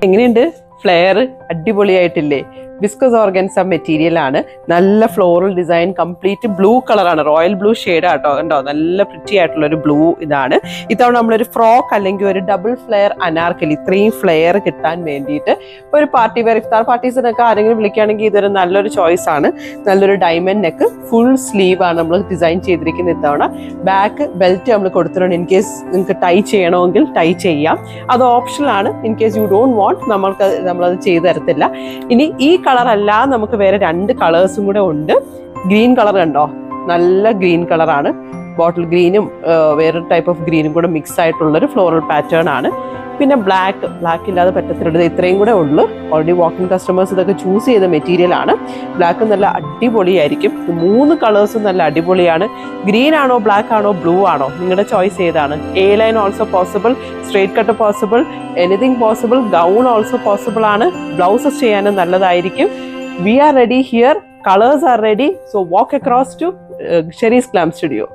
എങ്ങനെയുണ്ട് flare? അടിപൊളിയായിട്ടില്ലേ? Viscous organza material ആണ്. നല്ല ഫ്ലോറൽ ഡിസൈൻ, കംപ്ലീറ്റ് ബ്ലൂ കളറാണ്, റോയൽ ബ്ലൂ ഷെയ്ഡ് ആട്ടോ. കണ്ടോ, നല്ല പ്രിറ്റി ആയിട്ടുള്ള ഒരു ബ്ലൂ ഇതാണ്. ഇത്തവണ നമ്മളൊരു ഫ്രോക്ക് അല്ലെങ്കിൽ ഒരു ഡബിൾ ഫ്ലെയർ അനാർക്കലി, ഇത്രയും ഫ്ലെയർ കിട്ടാൻ വേണ്ടിയിട്ട് ഒരു പാർട്ടി വെയർ, ഇഫ്താർ പാർട്ടീസിനൊക്കെ ആരെങ്കിലും വിളിക്കുകയാണെങ്കിൽ ഇതൊരു നല്ലൊരു ചോയ്സ് ആണ്. നല്ലൊരു ഡയമണ്ട് നെക്ക്, ഫുൾ സ്ലീവ് ആണ് നമ്മൾ ഡിസൈൻ ചെയ്തിരിക്കുന്ന ഇത്തവണ. ബാക്ക് ബെൽറ്റ് നമ്മൾ കൊടുത്തിട്ടുണ്ട്. ഇൻ കേസ് നിങ്ങൾക്ക് ടൈ ചെയ്യണമെങ്കിൽ ടൈ ചെയ്യാം, അത് ഓപ്ഷണൽ ആണ്. In case you don't want, നമ്മളത് ചെയ്തു തരത്തില്ല. ഇനി ഈ കളർ അല്ല, നമുക്ക് വേറെ 2 കളേഴ്സും കൂടെ ഉണ്ട്. ഗ്രീൻ കളർ കണ്ടോ, നല്ല ഗ്രീൻ കളറാണ്. ബോട്ടിൽ ഗ്രീനും വേറൊരു ടൈപ്പ് ഓഫ് ഗ്രീനും കൂടെ മിക്സ് ആയിട്ടുള്ളൊരു ഫ്ലോറൽ പാറ്റേൺ ആണ്. പിന്നെ ബ്ലാക്ക് ഇല്ലാതെ പറ്റത്തില്ല, ഇത്രയും കൂടെ ഉള്ളു. ഓൾറെഡി വാക്കിംഗ് കസ്റ്റമേഴ്സ് ഇതൊക്കെ ചൂസ് ചെയ്ത മെറ്റീരിയൽ ആണ്. ബ്ലാക്ക് നല്ല അടിപൊളിയായിരിക്കും. 3 കളേഴ്സും നല്ല അടിപൊളിയാണ്. ഗ്രീൻ ആണോ, ബ്ലാക്ക് ആണോ, ബ്ലൂ ആണോ, നിങ്ങളുടെ ചോയ്സ് ഏതാണ്? A line also possible, straight cut possible, anything possible, gown also possible ആണ്. ബ്ലൗസസ് ചെയ്യാനും നല്ലതായിരിക്കും. We are ready here, colours are ready. So walk across to Sheri's glam studio.